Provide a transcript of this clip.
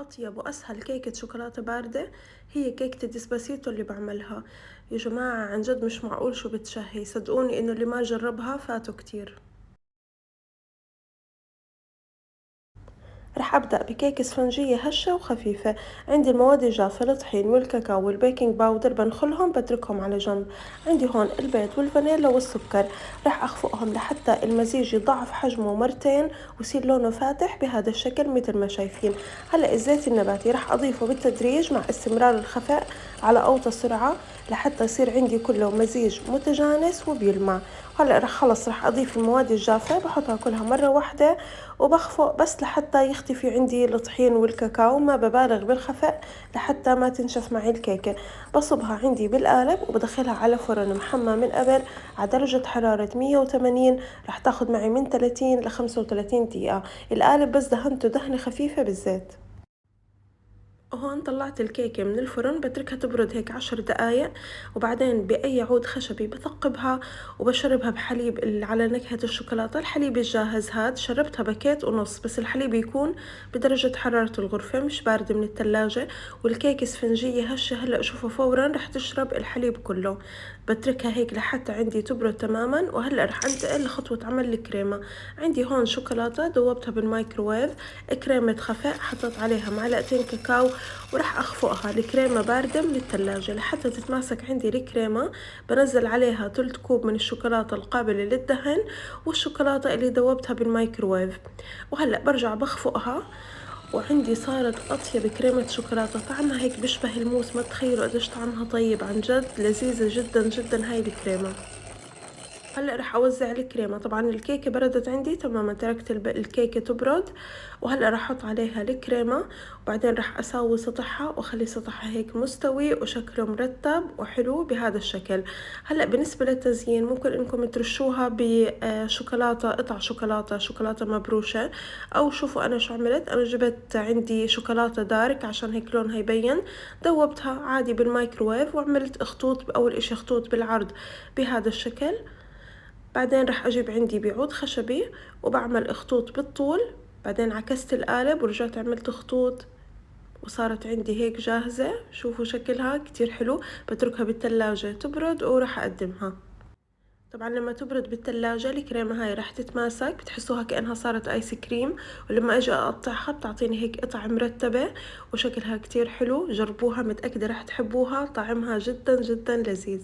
أطيب وأسهل كيكة شوكولاتة باردة هي كيكة الديسباسيتو اللي بعملها. يا جماعة عن جد مش معقول شو بتشهي، صدقوني إنه اللي ما جربها فاتوا كتير. رح أبدأ بكيكة اسفنجية هشة وخفيفة. عندي المواد الجافة الطحين والكاكاو والبيكنج باودر بنخلهم بتركهم على جنب. عندي هون البيض والفانيلا والسكر، رح أخفقهم لحتى المزيج يضاعف حجمه مرتين ويصير لونه فاتح بهذا الشكل مثل ما شايفين. هلأ الزيت النباتي رح أضيفه بالتدريج مع استمرار الخفق على أوطى سرعة لحتى يصير عندي كله مزيج متجانس وبيلمع. هلأ رح أضيف المواد الجافة بحطها كلها مرة واحدة وبخفق بس لحتى يختفي عندي الطحين والكاكاو، ما ببالغ بالخفق لحتى ما تنشف معي الكيكة. بصبها عندي بالقالب وبدخلها على فرن محمى من قبل على درجة حرارة 180، رح تاخد معي من 30 ل 35 دقيقة. القالب بس دهنته دهنة خفيفة بالزيت. وهون طلعت الكيكة من الفرن بتركها تبرد هيك 10 دقايق، وبعدين بأي عود خشبي بثقبها وبشربها بحليب اللي على نكهة الشوكولاتة. الحليب الجاهز هاد شربتها باكيت ونص، بس الحليب يكون بدرجة حرارة الغرفة مش بارد من التلاجة. والكيكة اسفنجية هشة، هلأ شوفوا فورا رح تشرب الحليب كله. بتركها هيك لحتى عندي تبرد تماما. وهلأ رح انتقل لخطوة عمل الكريمة. عندي هون شوكولاتة دوبتها بالمايكروويف، كريمة خفق حطيت عليها معلقتين كاكاو وراح أخفقها الكريمة باردة من التلاجة لحتى تتماسك عندي الكريمة. بنزل عليها 3 كوب من الشوكولاتة القابلة للدهن والشوكولاتة اللي ذوبتها بالمايكروويف، وهلأ برجع بخفقها. وعندي صارت أطيب كريمة شوكولاتة، طعمها هيك بيشبه الموس، ما تخيلوا قديش طعمها طيب، عن جد لذيذة جدا جدا هاي الكريمة. هلا رح اوزع الكريمة. طبعا الكيكة بردت عندي تماما، تركت الكيكة تبرد. وهلا رح احط عليها الكريمة وبعدين رح اساوي سطحها واخلي سطحها هيك مستوي وشكله مرتب وحلو بهذا الشكل. هلا بالنسبة للتزيين ممكن انكم ترشوها بشوكولاتة، قطع شوكولاتة مبروشة، او شوفوا انا شو عملت. انا جبت عندي شوكولاتة دارك عشان هيك لونها يبين، دوبتها عادي بالمايكروويف وعملت خطوط، اول اشي خطوط بالعرض بهذا الشكل. بعدين رح أجيب عندي بعود خشبي وبعمل خطوط بالطول. بعدين عكست القالب ورجعت عملت خطوط وصارت عندي هيك جاهزة. شوفوا شكلها كتير حلو. بتركها بالتلاجة تبرد وراح أقدمها. طبعا لما تبرد بالتلاجة الكريمة هاي رح تتماسك، بتحسوها كأنها صارت آيس كريم. ولما أجي أقطعها بتعطيني هيك قطع مرتبة وشكلها كتير حلو. جربوها، متأكدة رح تحبوها، طعمها جدا جدا لذيذ.